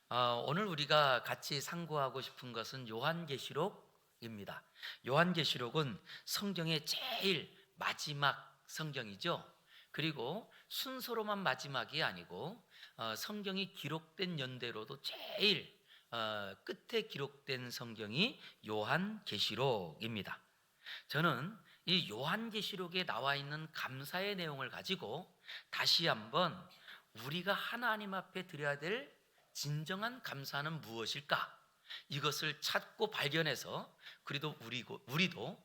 오늘 우리가 같이 상고하고 싶은 것은 요한계시록입니다. 요한계시록은 성경의 제일 마지막 성경이죠. 그리고 순서로만 마지막이 아니고 성경이 기록된 연대로도 제일 끝에 기록된 성경이 요한계시록입니다. 저는 이 요한계시록에 나와 있는 감사의 내용을 가지고 다시 한번 우리가 하나님 앞에 드려야 될 진정한 감사는 무엇일까? 이것을 찾고 발견해서 그래도 우리도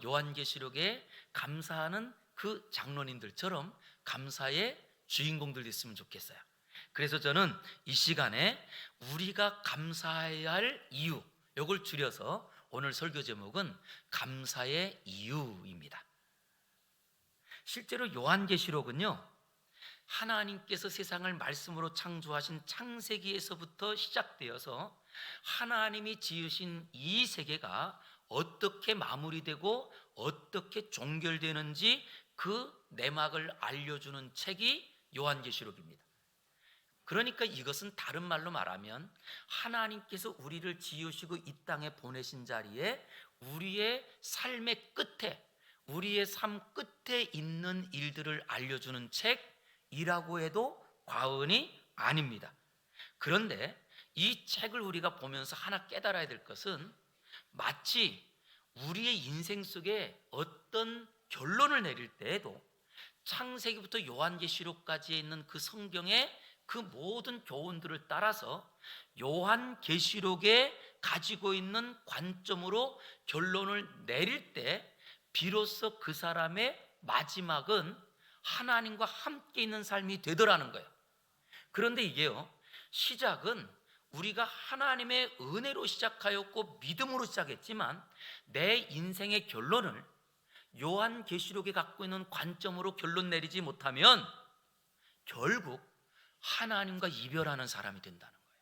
요한계시록에 감사하는 그 장로님들처럼 감사의 주인공들 됐으면 좋겠어요. 그래서 저는 이 시간에 우리가 감사해야 할 이유, 이걸 줄여서 오늘 설교 제목은 감사의 이유입니다. 실제로 요한계시록은요, 하나님께서 세상을 말씀으로 창조하신 창세기에서부터 시작되어서 하나님이 지으신 이 세계가 어떻게 마무리되고 어떻게 종결되는지 그 내막을 알려주는 책이 요한계시록입니다. 그러니까 이것은 다른 말로 말하면 하나님께서 우리를 지으시고 이 땅에 보내신 자리에 우리의 삶의 끝에, 우리의 삶 끝에 있는 일들을 알려주는 책이라고 해도 과언이 아닙니다. 그런데 이 책을 우리가 보면서 하나 깨달아야 될 것은 마치 우리의 인생 속에 어떤 결론을 내릴 때에도 창세기부터 요한계시록까지 있는 그 성경의 그 모든 교훈들을 따라서 요한계시록에 가지고 있는 관점으로 결론을 내릴 때 비로소 그 사람의 마지막은 하나님과 함께 있는 삶이 되더라는 거예요. 그런데 이게요, 시작은 우리가 하나님의 은혜로 시작하였고 믿음으로 시작했지만 내 인생의 결론을 요한계시록에 갖고 있는 관점으로 결론 내리지 못하면 결국 하나님과 이별하는 사람이 된다는 거예요.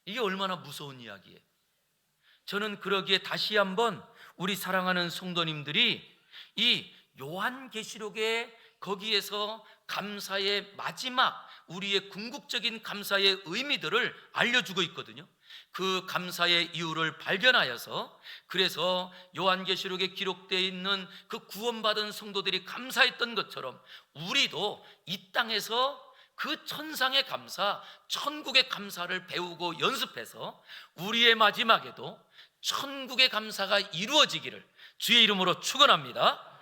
이게 얼마나 무서운 이야기예요. 저는 그러기에 다시 한번 우리 사랑하는 성도님들이 이 요한계시록의 거기에서 감사의 마지막, 우리의 궁극적인 감사의 의미들을 알려주고 있거든요. 그 감사의 이유를 발견하여서, 그래서 요한계시록에 기록되어 있는 그 구원받은 성도들이 감사했던 것처럼 우리도 이 땅에서 그 천상의 감사, 천국의 감사를 배우고 연습해서 우리의 마지막에도 천국의 감사가 이루어지기를 주의 이름으로 축원합니다.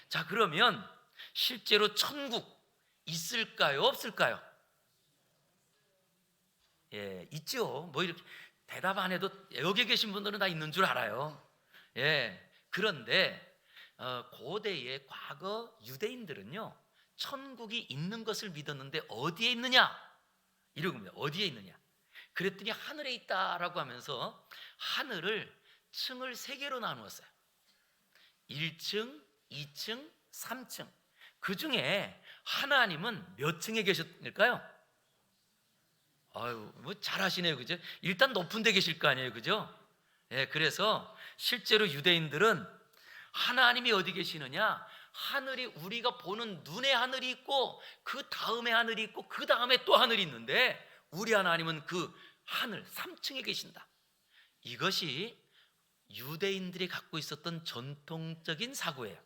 자, 그러면 실제로 천국 있을까요? 없을까요? 예, 있죠. 뭐 이렇게 대답 안 해도 여기 계신 분들은 다 있는 줄 알아요. 예, 그런데 고대의 과거 유대인들은요, 천국이 있는 것을 믿었는데 어디에 있느냐? 이러고 봅니다. 어디에 있느냐? 그랬더니 하늘에 있다라고 하면서 하늘을 층을 세 개로 나누었어요. 1층, 2층, 3층. 그 중에 하나님은 몇 층에 계셨을까요? 아유, 뭐 잘하시네요, 그죠? 일단 높은 데 계실 거 아니에요, 그죠? 예, 그래서 실제로 유대인들은 하나님이 어디 계시느냐? 하늘이 우리가 보는 눈의 하늘이 있고 그 다음에 하늘이 있고 그 다음에 또 하늘이 있는데 우리 하나님은 그 하늘 3층에 계신다. 이것이 유대인들이 갖고 있었던 전통적인 사고예요.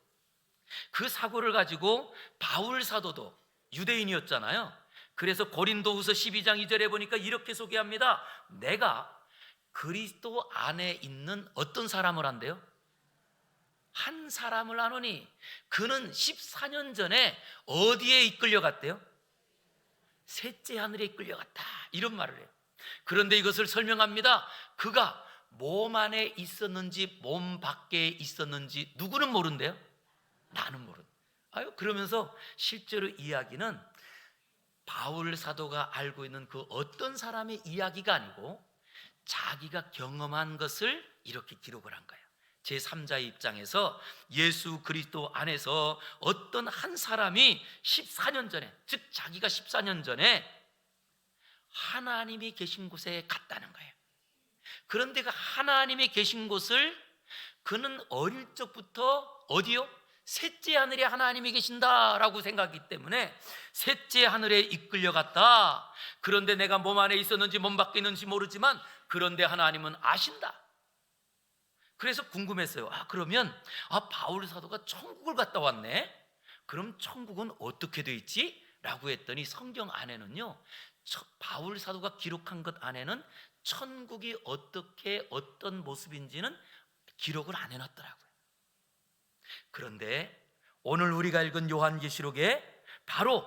그 사고를 가지고 바울 사도도 유대인이었잖아요. 그래서 고린도후서 12장 2절에 보니까 이렇게 소개합니다. 내가 그리스도 안에 있는 어떤 사람을 한대요? 한 사람을 아노니 그는 14년 전에 어디에 이끌려갔대요? 셋째 하늘에 이끌려갔다, 이런 말을 해요. 그런데 이것을 설명합니다. 그가 몸 안에 있었는지 몸 밖에 있었는지 누구는 모른대요? 나는 모른다. 아유, 그러면서 실제로 이야기는 바울 사도가 알고 있는 그 어떤 사람의 이야기가 아니고 자기가 경험한 것을 이렇게 기록을 한 거예요. 제3자의 입장에서 예수 그리스도 안에서 어떤 한 사람이 14년 전에, 즉 자기가 14년 전에 하나님이 계신 곳에 갔다는 거예요. 그런데 그 하나님이 계신 곳을 그는 어릴 적부터 어디요? 셋째 하늘에 하나님이 계신다라고 생각하기 때문에 셋째 하늘에 이끌려갔다. 그런데 내가 몸 안에 있었는지 몸 밖에 있는지 모르지만 그런데 하나님은 아신다. 그래서 궁금했어요. 그러면 바울 사도가 천국을 갔다 왔네. 그럼 천국은 어떻게 돼 있지? 라고 했더니 성경 안에는요, 바울 사도가 기록한 것 안에는 천국이 어떻게 어떤 모습인지는 기록을 안 해놨더라고요. 그런데 오늘 우리가 읽은 요한계시록에 바로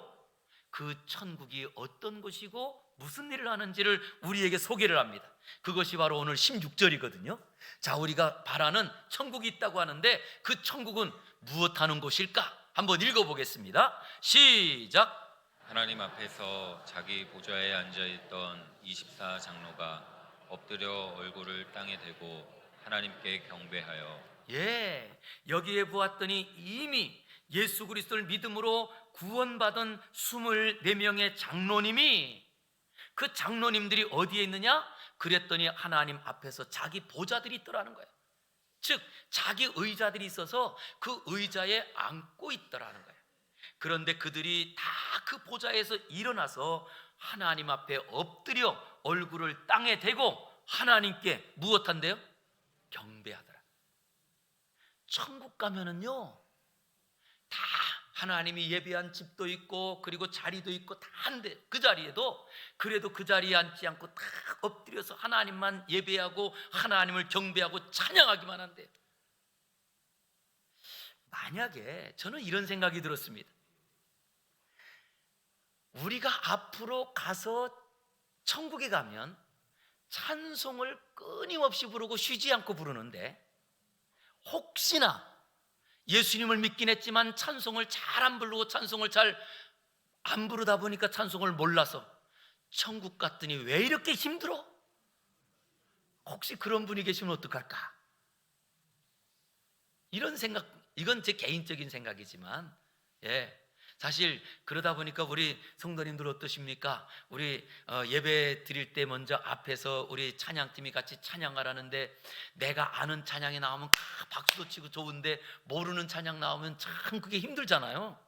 그 천국이 어떤 곳이고 무슨 일을 하는지를 우리에게 소개를 합니다. 그것이 바로 오늘 16절이거든요. 자, 우리가 바라는 천국이 있다고 하는데 그 천국은 무엇하는 곳일까? 한번 읽어보겠습니다. 시작. 하나님 앞에서 자기 보좌에 앉아있던 24 장로가 엎드려 얼굴을 땅에 대고 하나님께 경배하여 여기에 보았더니 이미 예수 그리스도를 믿음으로 구원받은 24명의 장로님이, 그 장로님들이 어디에 있느냐? 그랬더니 하나님 앞에서 자기 보좌들이 있더라는 거예요. 즉 자기 의자들이 있어서 그 의자에 앉고 있더라는 거예요. 그런데 그들이 다 그 보좌에서 일어나서 하나님 앞에 엎드려 얼굴을 땅에 대고 하나님께 무엇한대요? 경배하더라. 천국 가면은요, 다 하나님이 예배한 집도 있고 그리고 자리도 있고 다 한데, 그 자리에도 그래도 그 자리에 앉지 않고 다 엎드려서 하나님만 예배하고 하나님을 경배하고 찬양하기만 한대요. 만약에 저는 이런 생각이 들었습니다. 우리가 앞으로 가서 천국에 가면 찬송을 끊임없이 부르고 쉬지 않고 부르는데, 혹시나 예수님을 믿긴 했지만 찬송을 잘 안 부르고 찬송을 잘 안 부르다 보니까 찬송을 몰라서 천국 갔더니 왜 이렇게 힘들어? 혹시 그런 분이 계시면 어떡할까? 이런 생각, 이건 제 개인적인 생각이지만, 사실 그러다 보니까 우리 성도님들 어떠십니까? 우리 예배 드릴 때 먼저 앞에서 우리 찬양팀이 같이 찬양하라는데, 내가 아는 찬양이 나오면 박수도 치고 좋은데 모르는 찬양 나오면 참 그게 힘들잖아요.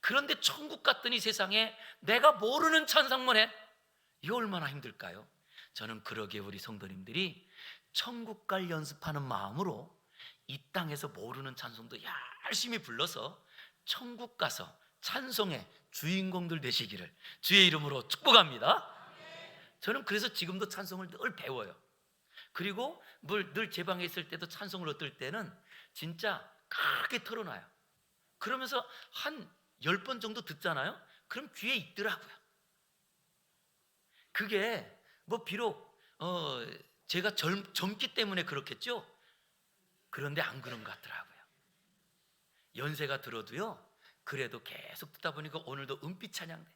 그런데 천국 갔더니 세상에 내가 모르는 찬송만 해. 이거 얼마나 힘들까요? 저는 그러기에 우리 성도님들이 천국 갈 연습하는 마음으로 이 땅에서 모르는 찬송도 열심히 불러서 천국 가서 찬송의 주인공들 되시기를 주의 이름으로 축복합니다. 저는 그래서 지금도 찬송을 늘 배워요. 그리고 늘 제 방에 있을 때도 찬송을 얻을 때는 진짜 크게 털어놔요. 그러면서 한 10번 정도 듣잖아요. 그럼 귀에 있더라고요. 그게 뭐 비록 제가 젊기 때문에 그렇겠죠. 그런데 안 그런 것 같더라고요. 연세가 들어도요, 그래도 계속 듣다 보니까 오늘도 은빛 찬양대,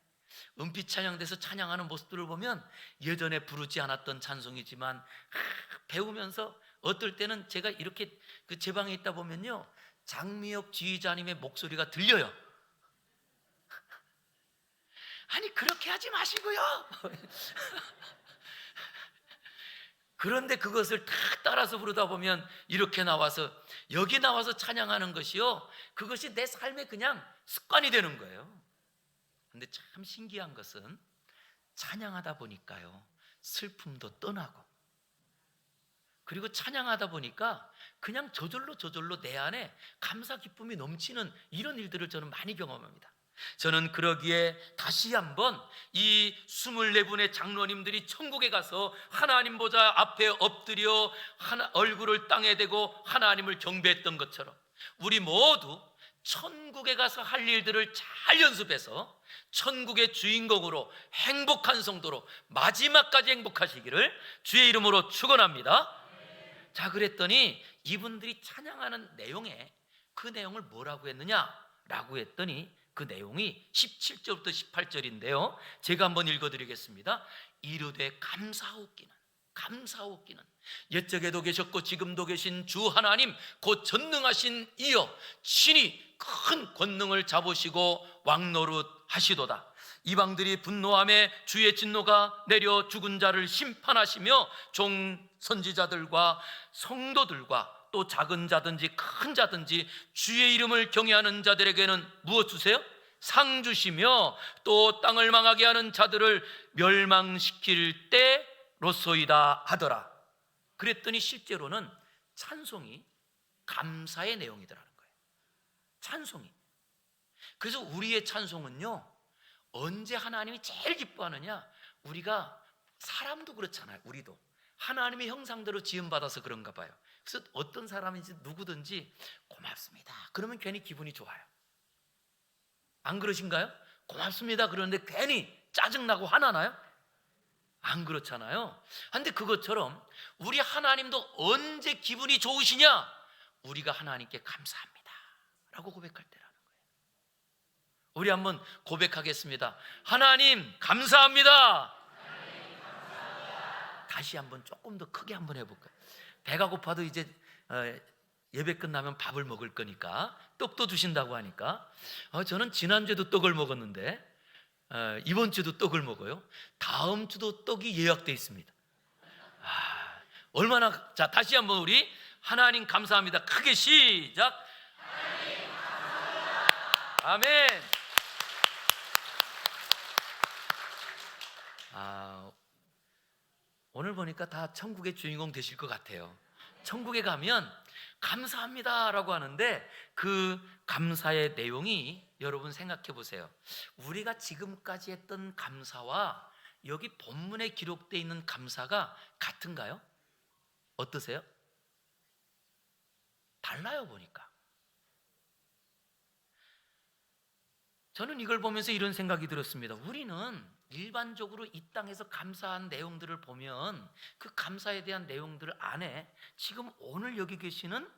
은빛 찬양대에서 찬양하는 모습들을 보면 예전에 부르지 않았던 찬송이지만 배우면서 어떨 때는 제가 이렇게 제 방에 있다 보면요, 장미혁 지휘자님의 목소리가 들려요. 아니 그렇게 하지 마시고요. 그런데 그것을 다 따라서 부르다 보면 이렇게 나와서, 여기 나와서 찬양하는 것이요, 그것이 내 삶의 그냥 습관이 되는 거예요. 근데 참 신기한 것은 찬양하다 보니까요, 슬픔도 떠나고, 그리고 찬양하다 보니까 그냥 저절로 내 안에 감사 기쁨이 넘치는 이런 일들을 저는 많이 경험합니다. 저는 그러기에 다시 한번 이 24분의 장로님들이 천국에 가서 하나님 보좌 앞에 엎드려 얼굴을 땅에 대고 하나님을 경배했던 것처럼 우리 모두 천국에 가서 할 일들을 잘 연습해서 천국의 주인공으로 행복한 성도로 마지막까지 행복하시기를 주의 이름으로 축원합니다. 자, 그랬더니 이분들이 찬양하는 내용에 그 내용을 뭐라고 했느냐라고 했더니 그 내용이 17절부터 18절인데요 제가 한번 읽어드리겠습니다. 이르되 감사하옵기는 옛적에도 계셨고 지금도 계신 주 하나님 곧 전능하신 이여 친히 큰 권능을 잡으시고 왕노릇 하시도다. 이방들이 분노함에 주의 진노가 내려 죽은 자를 심판하시며 종 선지자들과 성도들과 또 작은 자든지 큰 자든지 주의 이름을 경외하는 자들에게는 무엇 주세요? 상 주시며 또 땅을 망하게 하는 자들을 멸망시킬 때로소이다 하더라. 그랬더니 실제로는 찬송이 감사의 내용이더라는 거예요. 찬송이. 그래서 우리의 찬송은요, 언제 하나님이 제일 기뻐하느냐? 우리가, 사람도 그렇잖아요. 우리도 하나님의 형상대로 지음받아서 그런가 봐요. 그래서 어떤 사람인지 누구든지 고맙습니다 그러면 괜히 기분이 좋아요. 안 그러신가요? 고맙습니다 그러는데 괜히 짜증나고 화나나요? 안 그렇잖아요. 그런데 그것처럼 우리 하나님도 언제 기분이 좋으시냐? 우리가 하나님께 감사합니다 라고 고백할 때라는 거예요. 우리 한번 고백하겠습니다. 하나님 감사합니다. 다시 한번 조금 더 크게 한번 해볼까요? 배가 고파도 이제 예배 끝나면 밥을 먹을 거니까, 떡도 주신다고 하니까, 저는 지난주에도 떡을 먹었는데 이번 주도 떡을 먹어요. 다음 주도 떡이 예약돼 있습니다. 얼마나. 자, 다시 한번 우리 하나님 감사합니다 크게 시작. 하나님 감사합니다. 아멘. 오늘 보니까 다 천국의 주인공 되실 것 같아요. 천국에 가면 감사합니다라고 하는데 그 감사의 내용이, 여러분 생각해 보세요. 우리가 지금까지 했던 감사와 여기 본문에 기록되어 있는 감사가 같은가요? 어떠세요? 달라요. 보니까 저는 이걸 보면서 이런 생각이 들었습니다. 우리는 일반적으로 이 땅에서 감사한 내용들을 보면 그 감사에 대한 내용들 안에 지금 오늘 여기 계시는,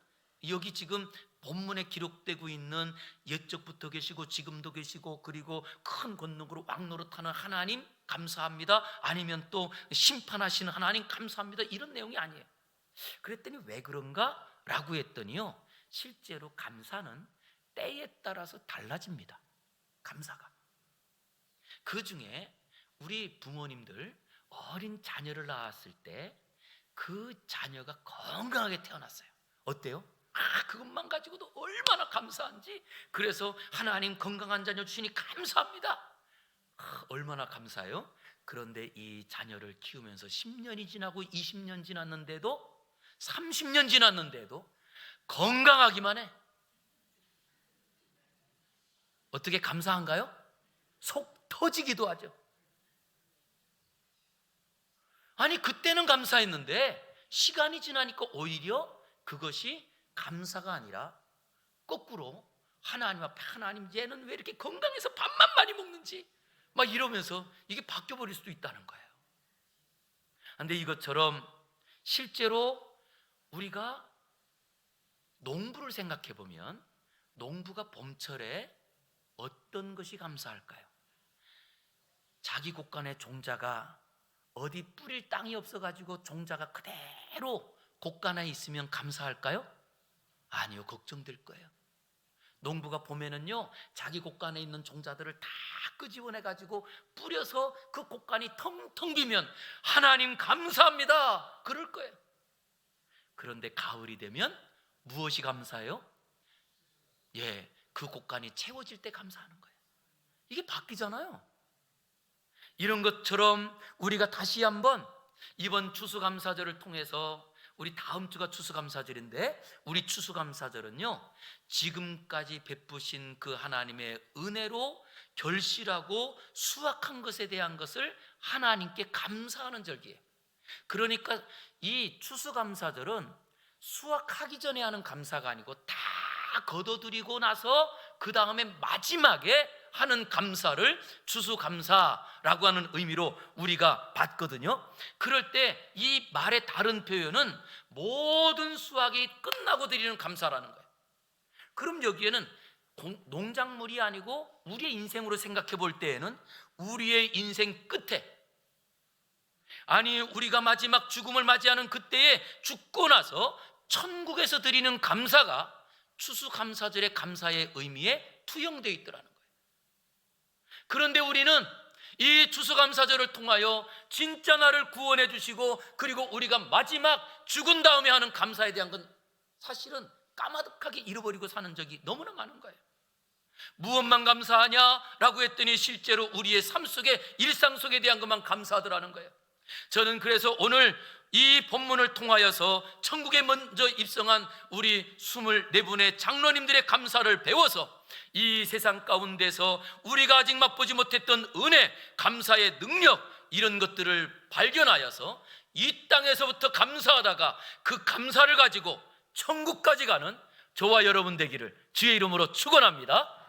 여기 지금 본문에 기록되고 있는 옛적부터 계시고 지금도 계시고 그리고 큰 권능으로 왕노릇하는 하나님 감사합니다, 아니면 또 심판하시는 하나님 감사합니다, 이런 내용이 아니에요. 그랬더니 왜 그런가? 라고 했더니요, 실제로 감사는 때에 따라서 달라집니다. 감사가. 그 중에 우리 부모님들 어린 자녀를 낳았을 때 그 자녀가 건강하게 태어났어요. 어때요? 그것만 가지고도 얼마나 감사한지. 그래서 하나님 건강한 자녀 주시니 감사합니다. 얼마나 감사해요? 그런데 이 자녀를 키우면서 10년이 지나고 20년 지났는데도, 30년 지났는데도 건강하기만 해. 어떻게 감사한가요? 속 터지기도 하죠. 아니, 그때는 감사했는데 시간이 지나니까 오히려 그것이 감사가 아니라 거꾸로 하나님 앞에, 하나님 얘는 왜 이렇게 건강해서 밥만 많이 먹는지 막 이러면서 이게 바뀌어버릴 수도 있다는 거예요. 그런데 이것처럼 실제로 우리가 농부를 생각해 보면, 농부가 봄철에 어떤 것이 감사할까요? 자기 곳간에 종자가 어디 뿌릴 땅이 없어가지고 종자가 그대로 곳간에 있으면 감사할까요? 아니요, 걱정될 거예요. 농부가 봄에는요, 자기 곳간에 있는 종자들을 다 끄집어내가지고 뿌려서 그 곳간이 텅텅 비면 하나님 감사합니다 그럴 거예요. 그런데 가을이 되면 무엇이 감사해요? 그 곳간이 채워질 때 감사하는 거예요. 이게 바뀌잖아요. 이런 것처럼 우리가 다시 한번 이번 추수감사절을 통해서, 우리 다음 주가 추수감사절인데, 우리 추수감사절은요, 지금까지 베푸신 그 하나님의 은혜로 결실하고 수확한 것에 대한 것을 하나님께 감사하는 절기예요. 그러니까 이 추수감사절은 수확하기 전에 하는 감사가 아니고 다 거둬들이고 나서 그 다음에 마지막에 하는 감사를 추수감사라고 하는 의미로 우리가 봤거든요. 그럴 때 이 말의 다른 표현은 모든 수확이 끝나고 드리는 감사라는 거예요. 그럼 여기에는 농작물이 아니고 우리의 인생으로 생각해 볼 때에는 우리의 인생 끝에, 아니 우리가 마지막 죽음을 맞이하는 그때에 죽고 나서 천국에서 드리는 감사가 추수감사절의 감사의 의미에 투영되어 있더라는 거예요. 그런데 우리는 이 추수감사절을 통하여 진짜 나를 구원해 주시고 그리고 우리가 마지막 죽은 다음에 하는 감사에 대한 건 사실은 까마득하게 잃어버리고 사는 적이 너무나 많은 거예요. 무엇만 감사하냐라고 했더니 실제로 우리의 삶 속에, 일상 속에 대한 것만 감사하더라는 거예요. 저는 그래서 오늘 이 본문을 통하여서 천국에 먼저 입성한 우리 24분의 장로님들의 감사를 배워서 이 세상 가운데서 우리가 아직 맛보지 못했던 은혜, 감사의 능력, 이런 것들을 발견하여서 이 땅에서부터 감사하다가 그 감사를 가지고 천국까지 가는 저와 여러분 되기를 주의 이름으로 축원합니다.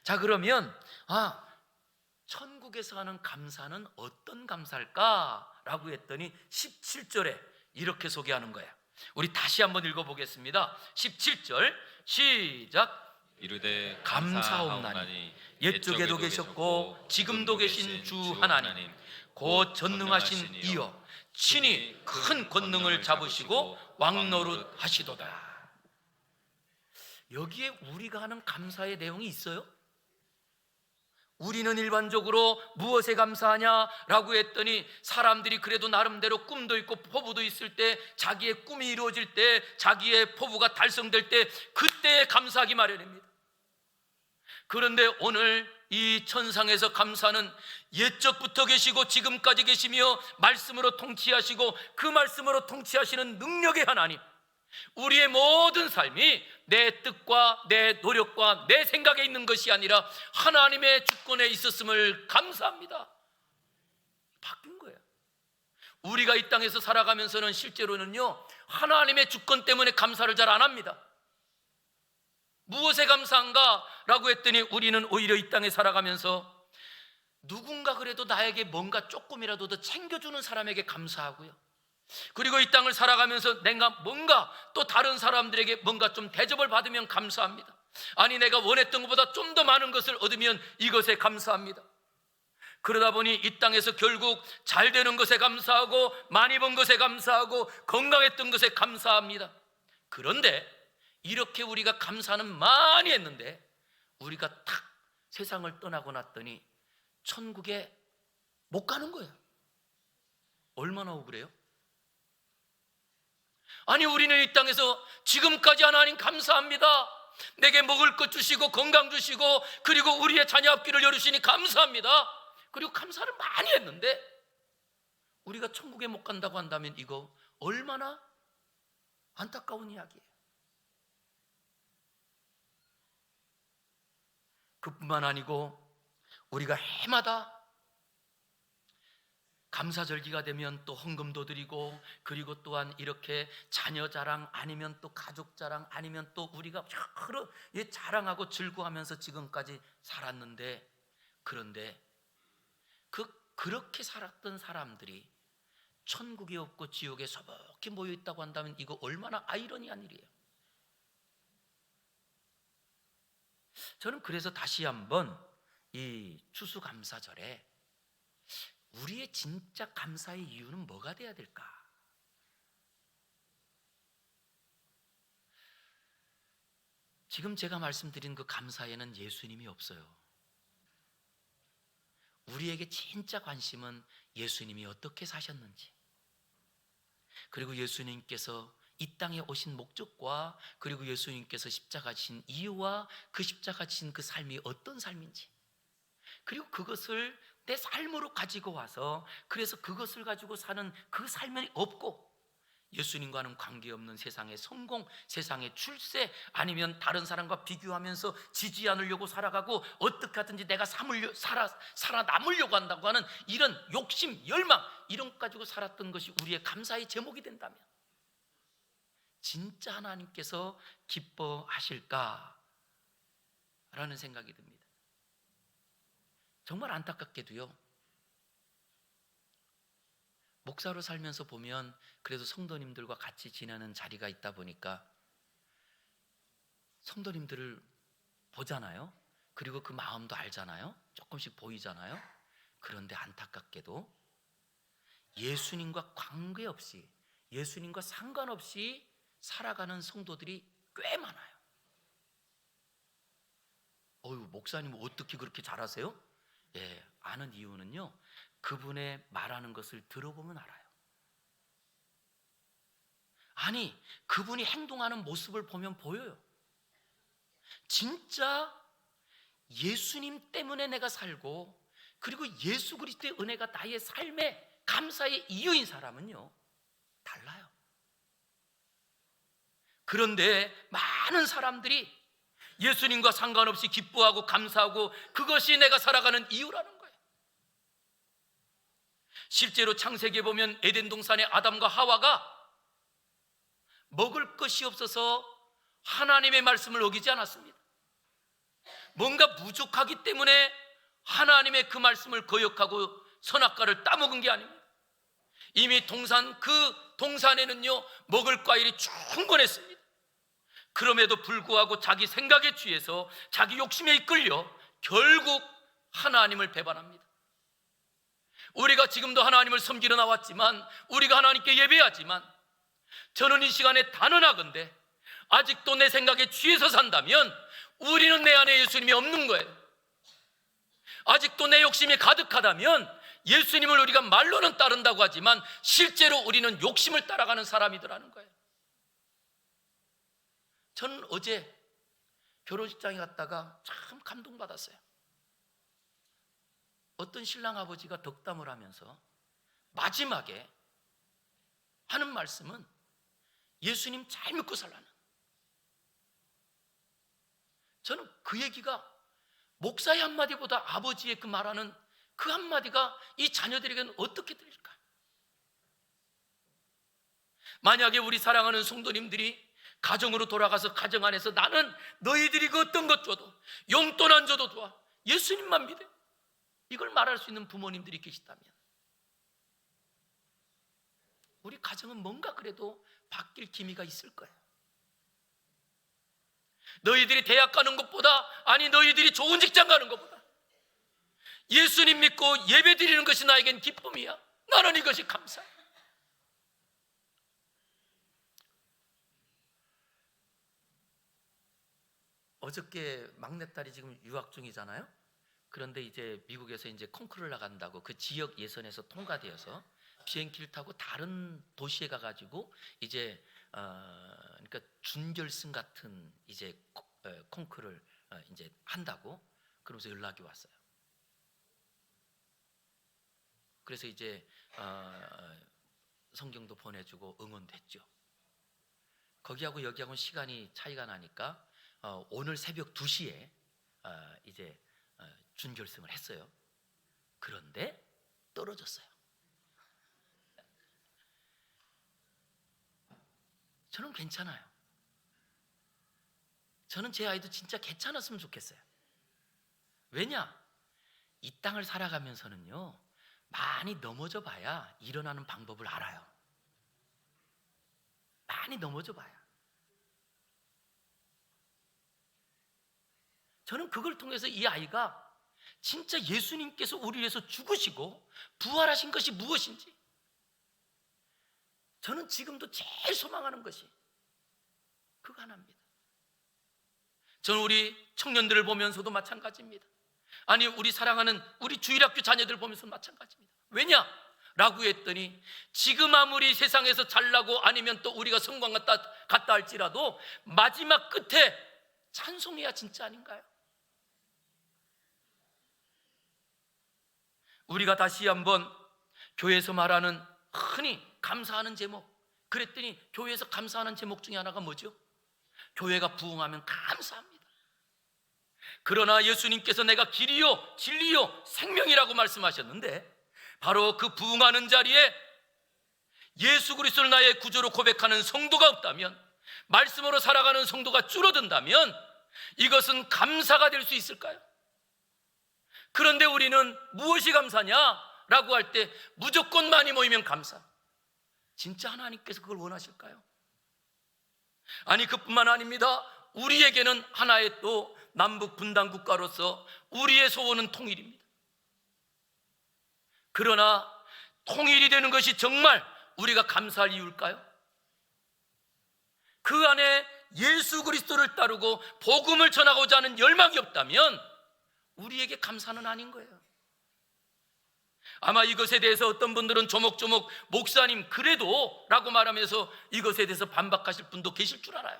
자, 그러면 천국에서 하는 감사는 어떤 감사일까라고 했더니 17절에 이렇게 소개하는 거예요. 우리 다시 한번 읽어보겠습니다. 17절 시작. 이르되 감사하옵나니 옛적에도 계셨고 지금도 계신 주 하나님, 곧 전능하신 이여, 친히 큰 권능을 잡으시고 왕노릇 하시도다. 여기에 우리가 하는 감사의 내용이 있어요? 우리는 일반적으로 무엇에 감사하냐라고 했더니 사람들이 그래도 나름대로 꿈도 있고 포부도 있을 때, 자기의 꿈이 이루어질 때, 자기의 포부가 달성될 때, 그때에 감사하기 마련입니다. 그런데 오늘 이 천상에서 감사는 옛적부터 계시고 지금까지 계시며 말씀으로 통치하시고 그 말씀으로 통치하시는 능력의 하나님, 우리의 모든 삶이 내 뜻과 내 노력과 내 생각에 있는 것이 아니라 하나님의 주권에 있었음을 감사합니다. 바뀐 거예요. 우리가 이 땅에서 살아가면서는 실제로는요, 하나님의 주권 때문에 감사를 잘 안 합니다. 무엇에 감사한가? 라고 했더니 우리는 오히려 이 땅에 살아가면서 누군가 그래도 나에게 뭔가 조금이라도 더 챙겨주는 사람에게 감사하고요, 그리고 이 땅을 살아가면서 내가 뭔가 또 다른 사람들에게 뭔가 좀 대접을 받으면 감사합니다. 아니, 내가 원했던 것보다 좀 더 많은 것을 얻으면 이것에 감사합니다. 그러다 보니 이 땅에서 결국 잘 되는 것에 감사하고, 많이 번 것에 감사하고, 건강했던 것에 감사합니다. 그런데 이렇게 우리가 감사는 많이 했는데 우리가 탁 세상을 떠나고 났더니 천국에 못 가는 거예요. 얼마나 억울해요? 아니, 우리는 이 땅에서 지금까지 하나님 감사합니다. 내게 먹을 것 주시고 건강 주시고 그리고 우리의 자녀 앞길을 열으시니 감사합니다. 그리고 감사를 많이 했는데 우리가 천국에 못 간다고 한다면 이거 얼마나 안타까운 이야기예요. 그뿐만 아니고 우리가 해마다 감사절기가 되면 또 헌금도 드리고, 그리고 또한 이렇게 자녀 자랑 아니면 또 가족 자랑 아니면 또 우리가 여러 자랑하고 즐거워하면서 지금까지 살았는데, 그런데 그렇게 살았던 사람들이 천국이 없고 지옥에 소복히 모여 있다고 한다면 이거 얼마나 아이러니한 일이에요. 저는 그래서 다시 한번 이 추수감사절에 우리의 진짜 감사의 이유는 뭐가 돼야 될까? 지금 제가 말씀드린 그 감사에는 예수님이 없어요. 우리에게 진짜 관심은 예수님이 어떻게 사셨는지, 그리고 예수님께서 이 땅에 오신 목적과, 그리고 예수님께서 십자가 지신 이유와 그 십자가 지신 그 삶이 어떤 삶인지, 그리고 그것을 내 삶으로 가지고 와서 그래서 그것을 가지고 사는 그 삶이 없고, 예수님과는 관계없는 세상의 성공, 세상의 출세, 아니면 다른 사람과 비교하면서 지지 않으려고 살아가고 어떻게 하든지 내가 살아남으려고 한다고 하는 이런 욕심, 열망, 이런 것 가지고 살았던 것이 우리의 감사의 제목이 된다면 진짜 하나님께서 기뻐하실까라는 생각이 듭니다. 정말 안타깝게도요, 목사로 살면서 보면 그래도 성도님들과 같이 지내는 자리가 있다 보니까 성도님들을 보잖아요. 그리고 그 마음도 알잖아요. 조금씩 보이잖아요. 그런데 안타깝게도 예수님과 관계없이, 예수님과 상관없이 살아가는 성도들이 꽤 많아요. 목사님 어떻게 그렇게 잘하세요? 예, 아는 이유는요, 그분의 말하는 것을 들어보면 알아요. 아니, 그분이 행동하는 모습을 보면 보여요. 진짜 예수님 때문에 내가 살고, 그리고 예수 그리스도의 은혜가 나의 삶의 감사의 이유인 사람은요, 달라요. 그런데 많은 사람들이 예수님과 상관없이 기뻐하고 감사하고 그것이 내가 살아가는 이유라는 거예요. 실제로 창세기에 보면 에덴 동산의 아담과 하와가 먹을 것이 없어서 하나님의 말씀을 어기지 않았습니다. 뭔가 부족하기 때문에 하나님의 그 말씀을 거역하고 선악과를 따먹은 게 아닙니다. 이미 그 동산에는요 먹을 과일이 충분했습니다. 그럼에도 불구하고 자기 생각에 취해서 자기 욕심에 이끌려 결국 하나님을 배반합니다. 우리가 지금도 하나님을 섬기러 나왔지만, 우리가 하나님께 예배하지만, 저는 이 시간에 단언하건대 아직도 내 생각에 취해서 산다면 우리는 내 안에 예수님이 없는 거예요. 아직도 내 욕심이 가득하다면 예수님을 우리가 말로는 따른다고 하지만 실제로 우리는 욕심을 따라가는 사람이더라는 거예요. 저는 어제 결혼식장에 갔다가 참 감동받았어요. 어떤 신랑 아버지가 덕담을 하면서 마지막에 하는 말씀은 예수님 잘 믿고 살라는. 저는 그 얘기가 목사의 한마디보다 아버지의 그 말하는 그 한마디가 이 자녀들에게는 어떻게 들릴까? 만약에 우리 사랑하는 성도님들이 가정으로 돌아가서 가정 안에서 나는 너희들이 그 어떤 것 줘도, 용돈 안 줘도 좋아, 예수님만 믿어, 이걸 말할 수 있는 부모님들이 계시다면 우리 가정은 뭔가 그래도 바뀔 기미가 있을 거예요. 너희들이 대학 가는 것보다, 아니 너희들이 좋은 직장 가는 것보다 예수님 믿고 예배 드리는 것이 나에겐 기쁨이야. 나는 이것이 감사해. 어저께 막내딸이 지금 유학 중이잖아요. 그런데 이제 미국에서 이제 콩쿠르를 나간다고 그 지역 예선에서 통과되어서 비행기를 타고 다른 도시에 가가지고 이제 그러니까 준결승 같은 이제 콩쿠르를 이제 한다고 그러면서 연락이 왔어요. 그래서 이제 성경도 보내주고 응원도 했죠. 거기하고 여기하고 시간이 차이가 나니까 오늘 새벽 2시에 이제 준결승을 했어요. 그런데 떨어졌어요. 저는 괜찮아요. 저는 제 아이도 진짜 괜찮았으면 좋겠어요. 왜냐? 이 땅을 살아가면서는요 많이 넘어져 봐야 일어나는 방법을 알아요. 많이 넘어져 봐야. 저는 그걸 통해서 이 아이가 진짜 예수님께서 우리 위해서 죽으시고 부활하신 것이 무엇인지, 저는 지금도 제일 소망하는 것이 그거 하나입니다. 저는 우리 청년들을 보면서도 마찬가지입니다. 아니 우리 사랑하는 우리 주일학교 자녀들 보면서 마찬가지입니다. 왜냐? 라고 했더니 지금 아무리 세상에서 잘나고 아니면 또 우리가 성공 갔다 할지라도 마지막 끝에 찬송해야 진짜 아닌가요? 우리가 다시 한번 교회에서 말하는 흔히 감사하는 제목, 그랬더니 교회에서 감사하는 제목 중에 하나가 뭐죠? 교회가 부흥하면 감사합니다. 그러나 예수님께서 내가 길이요 진리요 생명이라고 말씀하셨는데, 바로 그 부흥하는 자리에 예수 그리스도를 나의 구주로 고백하는 성도가 없다면, 말씀으로 살아가는 성도가 줄어든다면 이것은 감사가 될 수 있을까요? 그런데 우리는 무엇이 감사냐라고 할 때 무조건 많이 모이면 감사. 진짜 하나님께서 그걸 원하실까요? 아니 그뿐만 아닙니다. 우리에게는 하나의 또 남북 분단 국가로서 우리의 소원은 통일입니다. 그러나 통일이 되는 것이 정말 우리가 감사할 이유일까요? 그 안에 예수 그리스도를 따르고 복음을 전하고자 하는 열망이 없다면 우리에게 감사는 아닌 거예요. 아마 이것에 대해서 어떤 분들은 조목조목 목사님 그래도 라고 말하면서 이것에 대해서 반박하실 분도 계실 줄 알아요.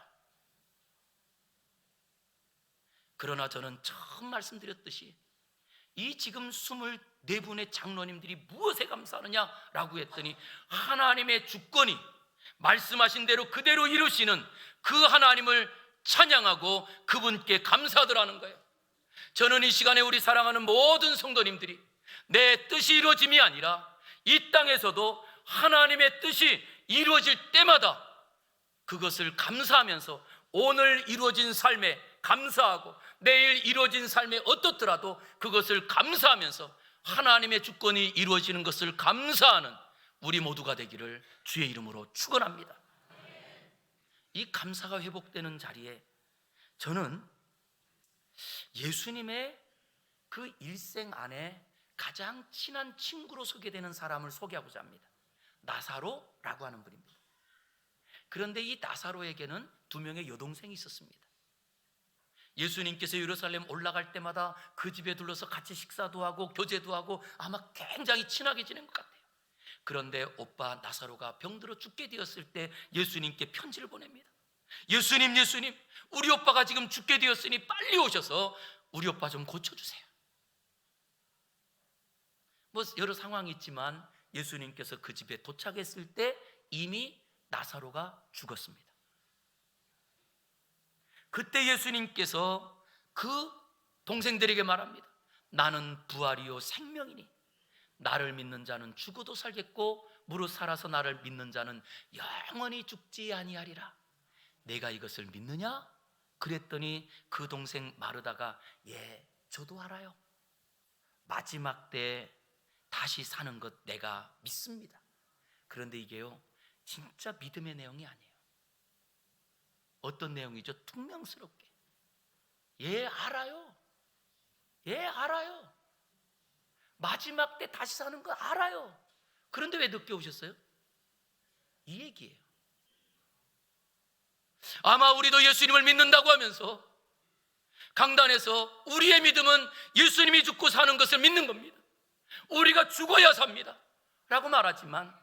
그러나 저는 처음 말씀드렸듯이 이 지금 24분의 장로님들이 무엇에 감사하느냐라고 했더니 하나님의 주권이 말씀하신 대로 그대로 이루시는 그 하나님을 찬양하고 그분께 감사하더라는 거예요. 저는 이 시간에 우리 사랑하는 모든 성도님들이 내 뜻이 이루어짐이 아니라 이 땅에서도 하나님의 뜻이 이루어질 때마다 그것을 감사하면서 오늘 이루어진 삶에 감사하고 내일 이루어진 삶에 어떻더라도 그것을 감사하면서 하나님의 주권이 이루어지는 것을 감사하는 우리 모두가 되기를 주의 이름으로 축원합니다. 이 감사가 회복되는 자리에 저는 예수님의 그 일생 안에 가장 친한 친구로 소개되는 사람을 소개하고자 합니다. 나사로라고 하는 분입니다. 그런데 이 나사로에게는 2명의 여동생이 있었습니다. 예수님께서 예루살렘 올라갈 때마다 그 집에 둘러서 같이 식사도 하고 교제도 하고 아마 굉장히 친하게 지낸 것 같아요. 그런데 오빠 나사로가 병들어 죽게 되었을 때 예수님께 편지를 보냅니다. 예수님, 우리 오빠가 지금 죽게 되었으니 빨리 오셔서 우리 오빠 좀 고쳐주세요. 뭐 여러 상황이 있지만 예수님께서 그 집에 도착했을 때 이미 나사로가 죽었습니다. 그때 예수님께서 그 동생들에게 말합니다. 나는 부활이요 생명이니 나를 믿는 자는 죽어도 살겠고 무릇 살아서 나를 믿는 자는 영원히 죽지 아니하리라. 내가 이것을 믿느냐? 그랬더니 그 동생 마르다가 예, 저도 알아요. 마지막 때 다시 사는 것 내가 믿습니다. 그런데 이게요, 진짜 믿음의 내용이 아니에요. 어떤 내용이죠? 퉁명스럽게 예, 알아요. 예, 알아요. 마지막 때 다시 사는 거 알아요. 그런데 왜 늦게 오셨어요? 이 얘기예요. 아마 우리도 예수님을 믿는다고 하면서 강단에서 우리의 믿음은 예수님이 죽고 사는 것을 믿는 겁니다. 우리가 죽어야 삽니다 라고 말하지만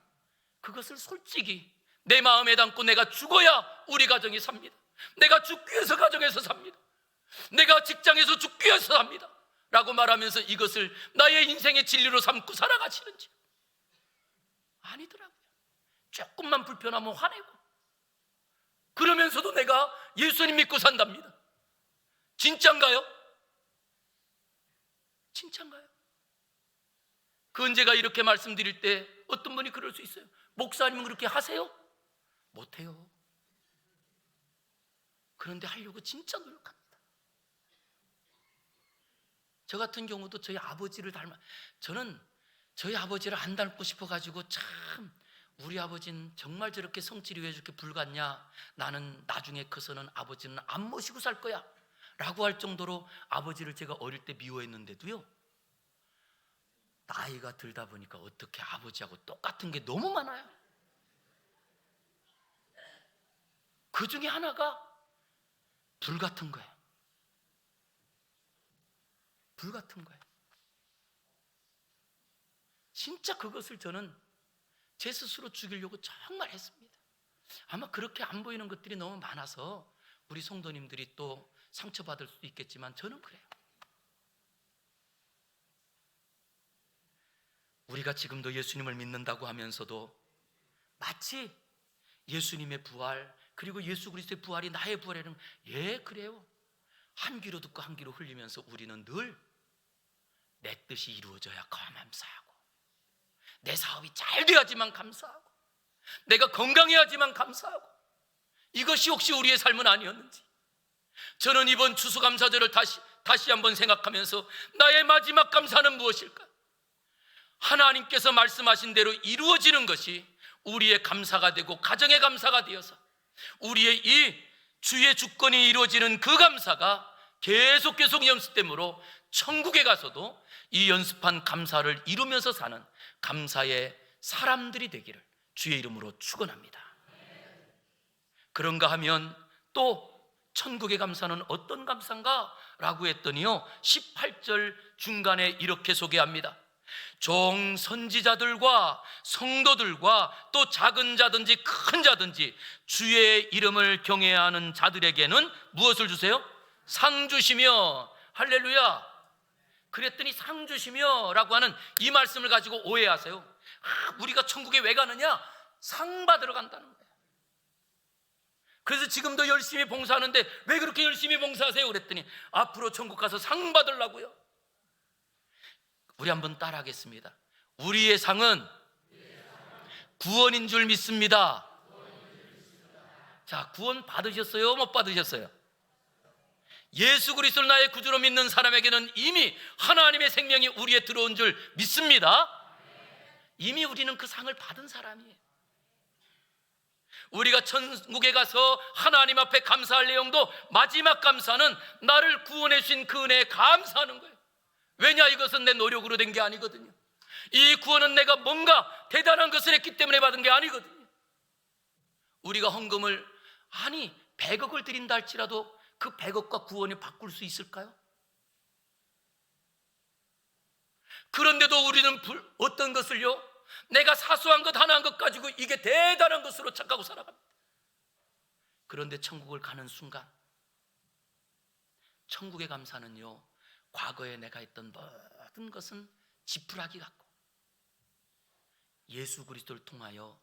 그것을 솔직히 내 마음에 담고 내가 죽어야 우리 가정이 삽니다. 내가 죽기 위해서 가정에서 삽니다. 내가 직장에서 죽기 위해서 삽니다 라고 말하면서 이것을 나의 인생의 진리로 삼고 살아가시는지 아니더라고요. 조금만 불편하면 화내고 그러면서도 내가 예수님 믿고 산답니다. 진짠가요? 진짠가요? 그 은제가 이렇게 말씀드릴 때 어떤 분이 그럴 수 있어요. 목사님은 그렇게 하세요? 못해요. 그런데 하려고 진짜 노력합니다. 저 같은 경우도 저희 아버지를 저는 저희 아버지를 안 닮고 싶어가지고 참 우리 아버지는 정말 저렇게 성질이 왜 저렇게 불같냐, 나는 나중에 커서는 아버지는 안 모시고 살 거야 라고 할 정도로 아버지를 제가 어릴 때 미워했는데도요, 나이가 들다 보니까 어떻게 아버지하고 똑같은 게 너무 많아요. 그 중에 하나가 불같은 거예요. 불같은 거예요. 진짜 그것을 저는 제 스스로 죽이려고 정말 했습니다. 아마 그렇게 안 보이는 것들이 너무 많아서 우리 성도님들이 또 상처받을 수도 있겠지만 저는 그래요. 우리가 지금도 예수님을 믿는다고 하면서도 마치 예수님의 부활 그리고 예수 그리스도의 부활이 나의 부활이라는, 예, 그래요. 한 귀로 듣고 한 귀로 흘리면서 우리는 늘 내 뜻이 이루어져야 감사하고, 내 사업이 잘 돼야지만 감사하고, 내가 건강해야지만 감사하고, 이것이 혹시 우리의 삶은 아니었는지 저는 이번 추수감사절을 다시 한번 생각하면서 나의 마지막 감사는 무엇일까? 하나님께서 말씀하신 대로 이루어지는 것이 우리의 감사가 되고 가정의 감사가 되어서 우리의 이 주의 주권이 이루어지는 그 감사가 계속 연습됨으로 천국에 가서도 이 연습한 감사를 이루면서 사는 감사의 사람들이 되기를 주의 이름으로 축원합니다. 그런가 하면 또 천국의 감사는 어떤 감사인가? 라고 했더니요, 18절 중간에 이렇게 소개합니다. 종 선지자들과 성도들과 또 작은 자든지 큰 자든지 주의 이름을 경외하는 자들에게는 무엇을 주세요? 상 주시며. 할렐루야. 그랬더니 상 주시며 라고 하는 이 말씀을 가지고 오해하세요. 우리가 천국에 왜 가느냐? 상 받으러 간다는 거예요. 그래서 지금도 열심히 봉사하는데 왜 그렇게 열심히 봉사하세요? 그랬더니 앞으로 천국 가서 상 받으려고요. 우리 한번 따라하겠습니다. 우리의 상은 구원인 줄 믿습니다. 자, 구원 받으셨어요? 못 받으셨어요? 예수 그리스도를 나의 구주로 믿는 사람에게는 이미 하나님의 생명이 우리에 들어온 줄 믿습니다. 이미 우리는 그 상을 받은 사람이에요. 우리가 천국에 가서 하나님 앞에 감사할 내용도 마지막 감사는 나를 구원해 주신 그 은혜에 감사하는 거예요. 왜냐? 이것은 내 노력으로 된 게 아니거든요. 이 구원은 내가 뭔가 대단한 것을 했기 때문에 받은 게 아니거든요. 우리가 헌금을 100억을 드린다 할지라도 그 100억과 구원을 바꿀 수 있을까요? 그런데도 우리는 어떤 것을요? 내가 사소한 것 하나 한 것 가지고 이게 대단한 것으로 착각하고 살아갑니다. 그런데 천국을 가는 순간 천국의 감사는요, 과거에 내가 했던 모든 것은 지푸라기 같고 예수 그리스도를 통하여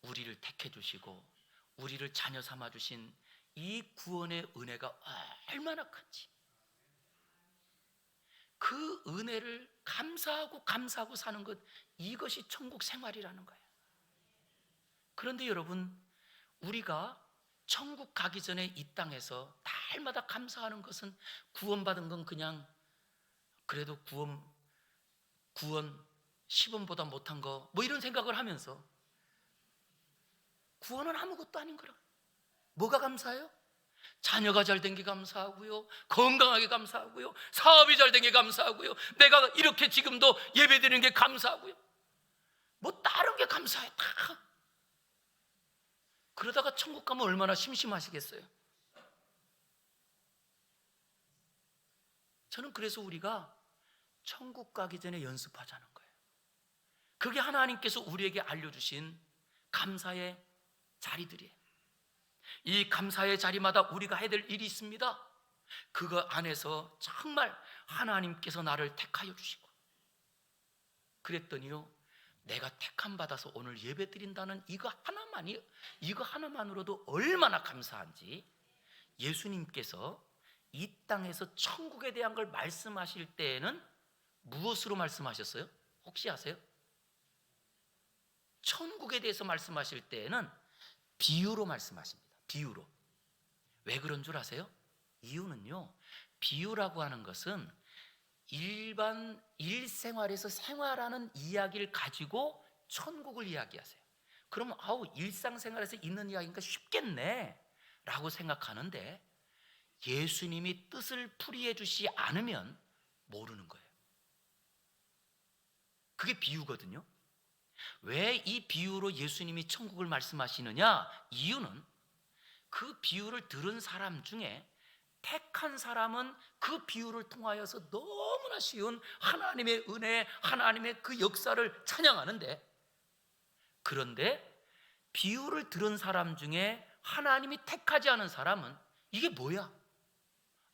우리를 택해 주시고 우리를 자녀 삼아 주신 이 구원의 은혜가 얼마나 큰지, 그 은혜를 감사하고 사는 것, 이것이 천국 생활이라는 거예요. 그런데 여러분, 우리가 천국 가기 전에 이 땅에서 날마다 감사하는 것은 구원받은 건 그냥 그래도 구원 10원보다 못한 거 뭐 이런 생각을 하면서 구원은 아무것도 아닌 거라. 뭐가 감사해요? 자녀가 잘 된 게 감사하고요, 건강하게 감사하고요, 사업이 잘 된 게 감사하고요, 내가 이렇게 지금도 예배드리는 게 감사하고요, 뭐 다른 게 감사해 다. 그러다가 천국 가면 얼마나 심심하시겠어요? 저는 그래서 우리가 천국 가기 전에 연습하자는 거예요. 그게 하나님께서 우리에게 알려주신 감사의 자리들이에요. 이 감사의 자리마다 우리가 해야 될 일이 있습니다. 그거 안에서 정말 하나님께서 나를 택하여 주시고, 그랬더니요, 내가 택함 받아서 오늘 예배 드린다는 이거 하나만으로도 얼마나 감사한지, 예수님께서 이 땅에서 천국에 대한 걸 말씀하실 때에는 무엇으로 말씀하셨어요? 혹시 아세요? 천국에 대해서 말씀하실 때에는 비유로 말씀하십니다. 비유로. 왜 그런 줄 아세요? 이유는요, 비유라고 하는 것은 일반 일생활에서 생활하는 이야기를 가지고 천국을 이야기하세요. 그러면 일상생활에서 있는 이야기니까 쉽겠네 라고 생각하는데, 예수님이 뜻을 풀이해 주시지 않으면 모르는 거예요. 그게 비유거든요. 왜 이 비유로 예수님이 천국을 말씀하시느냐? 이유는 그 비유를 들은 사람 중에 택한 사람은 그 비유를 통하여서 너무나 쉬운 하나님의 은혜, 하나님의 그 역사를 찬양하는데, 그런데 비유를 들은 사람 중에 하나님이 택하지 않은 사람은 이게 뭐야?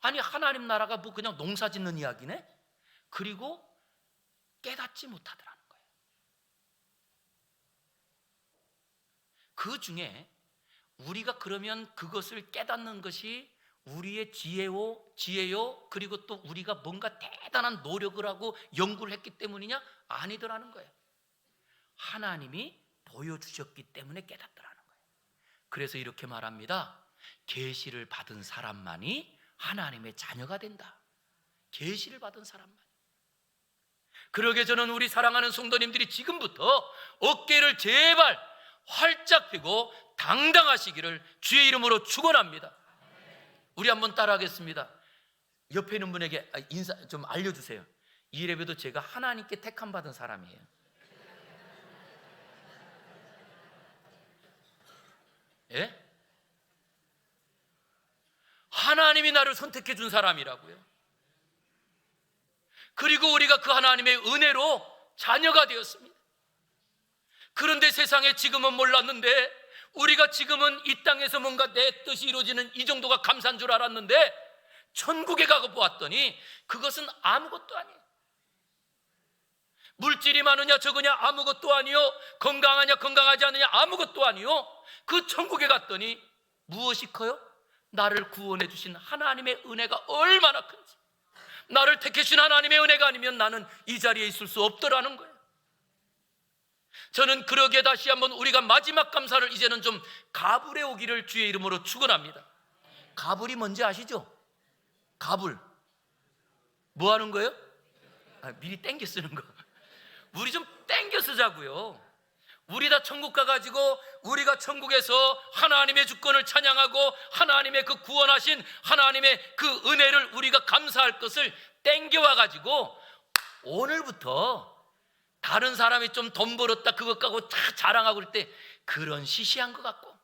아니, 하나님 나라가 뭐 그냥 농사 짓는 이야기네? 그리고 깨닫지 못하더라는 거예요. 그 중에 우리가 그러면 그것을 깨닫는 것이 우리의 지혜요, 그리고 또 우리가 뭔가 대단한 노력을 하고 연구를 했기 때문이냐? 아니더라는 거예요. 하나님이 보여주셨기 때문에 깨닫더라는 거예요. 그래서 이렇게 말합니다. 계시를 받은 사람만이 하나님의 자녀가 된다. 계시를 받은 사람만. 그러게 저는 우리 사랑하는 성도님들이 지금부터 어깨를 제발 활짝 펴고 당당하시기를 주의 이름으로 축원합니다. 우리 한번 따라하겠습니다. 옆에 있는 분에게 인사 좀 알려주세요. 이래봬도 제가 하나님께 택함 받은 사람이에요. 예? 하나님이 나를 선택해 준 사람이라고요. 그리고 우리가 그 하나님의 은혜로 자녀가 되었습니다. 그런데 세상에 지금은 몰랐는데, 우리가 지금은 이 땅에서 뭔가 내 뜻이 이루어지는 이 정도가 감사한 줄 알았는데, 천국에 가고 보았더니 그것은 아무것도 아니에요. 물질이 많으냐 적으냐 아무것도 아니요, 건강하냐 건강하지 않느냐 아무것도 아니요, 그 천국에 갔더니 무엇이 커요? 나를 구원해 주신 하나님의 은혜가 얼마나 큰지, 나를 택해주신 하나님의 은혜가 아니면 나는 이 자리에 있을 수 없더라는 거예요. 저는 그러기에 다시 한번 우리가 마지막 감사를 이제는 좀 가불해 오기를 주의 이름으로 축원합니다. 가불이 뭔지 아시죠? 가불 뭐 하는 거예요? 미리 땡겨 쓰는 거. 우리 좀 땡겨 쓰자고요. 우리 다 천국 가가지고 우리가 천국에서 하나님의 주권을 찬양하고 하나님의 그 구원하신 하나님의 그 은혜를 우리가 감사할 것을 땡겨와가지고 오늘부터 다른 사람이 좀 돈 벌었다 그것 갖고 다 자랑하고 그럴 때 그런 시시한 것 같고,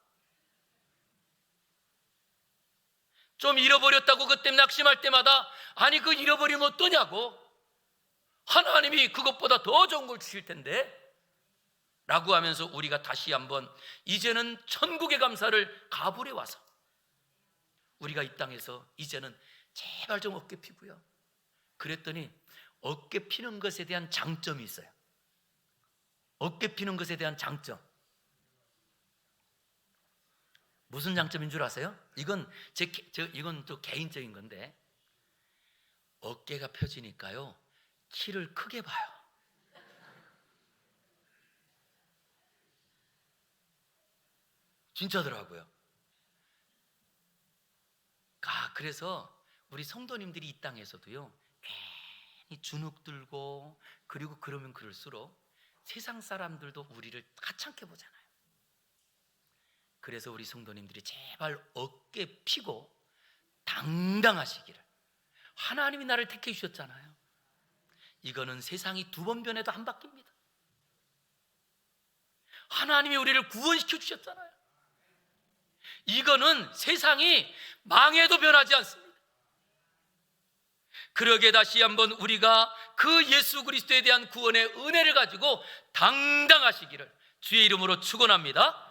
좀 잃어버렸다고 그것 때문에 낙심할 때마다 아니 그 잃어버리면 어떠냐고, 하나님이 그것보다 더 좋은 걸 주실 텐데 라고 하면서 우리가 다시 한번 이제는 천국의 감사를 가불해 와서 우리가 이 땅에서 이제는 제발 좀 어깨 피고요. 그랬더니 어깨 피는 것에 대한 장점이 있어요. 어깨 피는 것에 대한 장점, 무슨 장점인 줄 아세요? 이건 이건 또 개인적인 건데, 어깨가 펴지니까요 키를 크게 봐요. 진짜더라고요. 그래서 우리 성도님들이 이 땅에서도요 괜히 주눅 들고 그리고 그러면 그럴수록 세상 사람들도 우리를 하찮게 보잖아요. 그래서 우리 성도님들이 제발 어깨 피고 당당하시기를, 하나님이 나를 택해 주셨잖아요. 이거는 세상이 두 번 변해도 안 바뀝니다. 하나님이 우리를 구원시켜 주셨잖아요. 이거는 세상이 망해도 변하지 않습니다. 그러기에 다시 한번 우리가 그 예수 그리스도에 대한 구원의 은혜를 가지고 당당하시기를 주의 이름으로 축원합니다.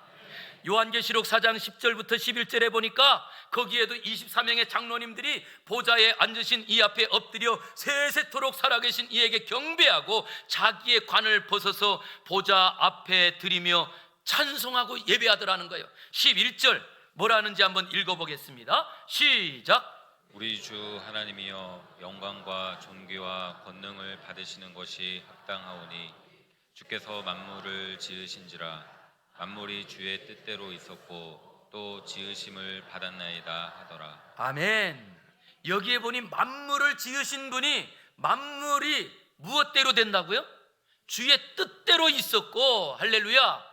요한계시록 4장 10절부터 11절에 보니까 거기에도 24명의 장로님들이 보좌에 앉으신 이 앞에 엎드려 세세토록 살아계신 이에게 경배하고 자기의 관을 벗어서 보좌 앞에 드리며 찬송하고 예배하더라는 거예요. 11절 뭐라는지 한번 읽어보겠습니다. 시작. 우리 주 하나님이여, 영광과 존귀와 권능을 받으시는 것이 합당하오니 주께서 만물을 지으신지라. 만물이 주의 뜻대로 있었고 또 지으심을 받았나이다 하더라. 아멘. 여기에 보니 만물을 지으신 분이 만물이 무엇대로 된다고요? 주의 뜻대로 있었고, 할렐루야.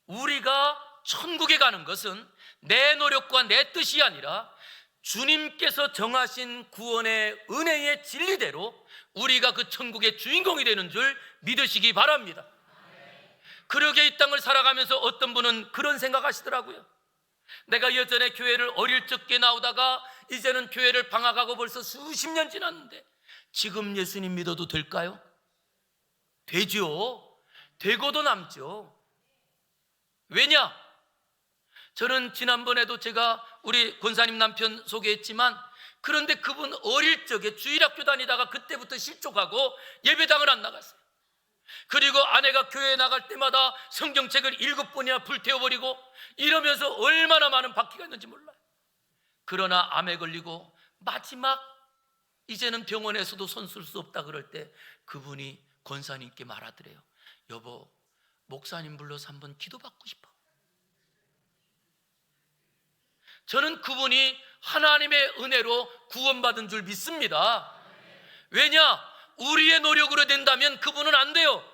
우리가 천국에 가는 것은 내 노력과 내 뜻이 아니라 주님께서 정하신 구원의 은혜의 진리대로 우리가 그 천국의 주인공이 되는 줄 믿으시기 바랍니다. 그러게 이 땅을 살아가면서 어떤 분은 그런 생각하시더라고요. 내가 예전에 교회를 어릴 적게 나오다가 이제는 교회를 방학하고 벌써 수십 년 지났는데 지금 예수님 믿어도 될까요? 되죠. 되고도 남죠. 왜냐? 저는 지난번에도 제가 우리 권사님 남편 소개했지만, 그런데 그분 어릴 적에 주일학교 다니다가 그때부터 실족하고 예배당을 안 나갔어요. 그리고 아내가 교회에 나갈 때마다 성경책을 7번이나 불태워버리고 이러면서 얼마나 많은 바퀴가 있는지 몰라요. 그러나 암에 걸리고 마지막 이제는 병원에서도 손 쓸 수 없다 그럴 때 그분이 권사님께 말하더래요. 여보, 목사님 불러서 한번 기도받고 싶어. 저는 그분이 하나님의 은혜로 구원받은 줄 믿습니다. 왜냐? 우리의 노력으로 된다면 그분은 안 돼요.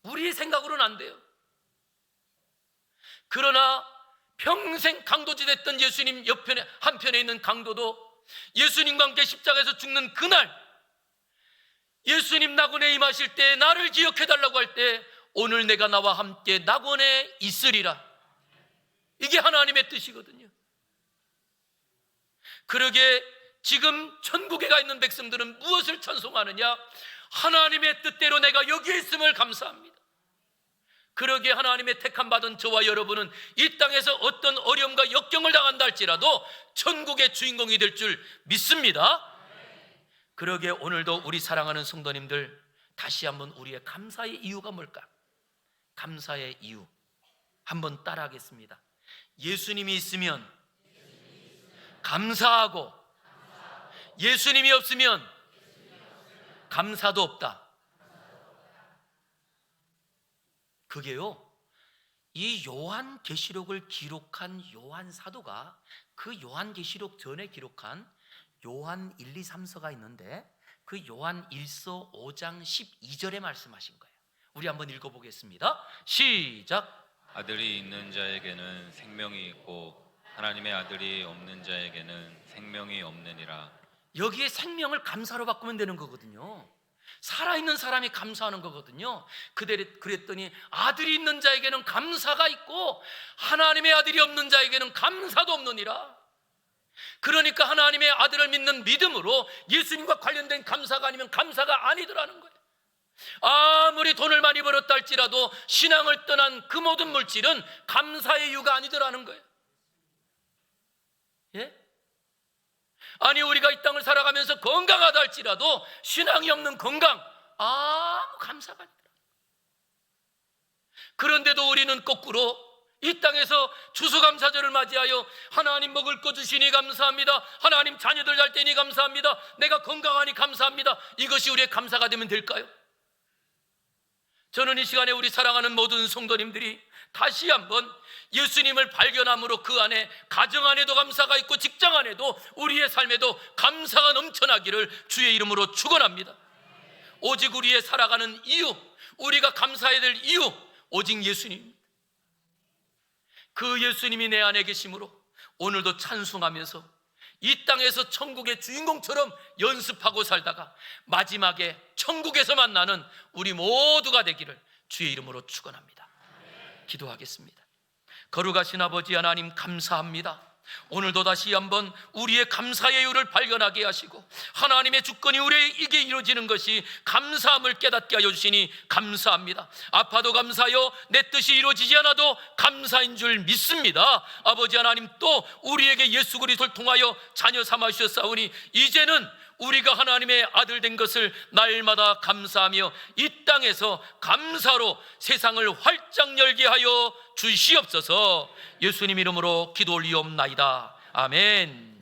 우리의 생각으로는 안 돼요. 그러나 평생 강도지 됐던 예수님 옆편에 한편에 있는 강도도 예수님과 함께 십자가에서 죽는 그날, 예수님 낙원에 임하실 때 나를 기억해달라고 할 때 오늘 내가 나와 함께 낙원에 있으리라. 이게 하나님의 뜻이거든요. 그러게 지금 천국에 가 있는 백성들은 무엇을 찬송하느냐? 하나님의 뜻대로 내가 여기에 있음을 감사합니다. 그러기에 하나님의 택함 받은 저와 여러분은 이 땅에서 어떤 어려움과 역경을 당한다 할지라도 천국의 주인공이 될 줄 믿습니다. 그러기에 오늘도 우리 사랑하는 성도님들, 다시 한번 우리의 감사의 이유가 뭘까? 감사의 이유 한번 따라하겠습니다. 예수님이 있으면 감사하고, 예수님이 없으면 감사도 없다. 그게요, 이 요한계시록을 기록한 요한 사도가 그 요한계시록 전에 기록한 요한 1, 2, 3서가 있는데 그 요한 1서 5장 12절에 말씀하신 거예요. 우리 한번 읽어보겠습니다. 시작. 아들이 있는 자에게는 생명이 있고 하나님의 아들이 없는 자에게는 생명이 없느니라. 여기에 생명을 감사로 바꾸면 되는 거거든요. 살아있는 사람이 감사하는 거거든요. 그랬더니 아들이 있는 자에게는 감사가 있고 하나님의 아들이 없는 자에게는 감사도 없느니라. 그러니까 하나님의 아들을 믿는 믿음으로 예수님과 관련된 감사가 아니면 감사가 아니더라는 거예요. 아무리 돈을 많이 벌었다 할지라도 신앙을 떠난 그 모든 물질은 감사의 이유가 아니더라는 거예요. 예? 아니, 우리가 이 땅을 살아가면서 건강하다 할지라도 신앙이 없는 건강, 아무 감사가 아니더라. 그런데도 우리는 거꾸로 이 땅에서 추수감사절을 맞이하여 하나님 먹을 거 주시니 감사합니다, 하나님 자녀들 잘 되니 감사합니다, 내가 건강하니 감사합니다. 이것이 우리의 감사가 되면 될까요? 저는 이 시간에 우리 사랑하는 모든 성도님들이 다시 한번 예수님을 발견함으로 그 안에 가정 안에도 감사가 있고 직장 안에도 우리의 삶에도 감사가 넘쳐나기를 주의 이름으로 축원합니다. 오직 우리의 살아가는 이유, 우리가 감사해야 될 이유, 오직 예수님입니다. 그 예수님이 내 안에 계심으로 오늘도 찬송하면서 이 땅에서 천국의 주인공처럼 연습하고 살다가 마지막에 천국에서 만나는 우리 모두가 되기를 주의 이름으로 축원합니다. 기도하겠습니다. 거룩하신 아버지 하나님, 감사합니다. 오늘도 다시 한번 우리의 감사의 이유를 발견하게 하시고 하나님의 주권이 우리에게 이루어지는 것이 감사함을 깨닫게 하여 주시니 감사합니다. 아파도 감사하여 내 뜻이 이루어지지 않아도 감사인 줄 믿습니다. 아버지 하나님, 또 우리에게 예수 그리스도를 통하여 자녀 삼아 주셨사오니 이제는 우리가 하나님의 아들 된 것을 날마다 감사하며 이 땅에서 감사로 세상을 활짝 열게 하여 주시옵소서. 예수님 이름으로 기도 올리옵나이다. 아멘.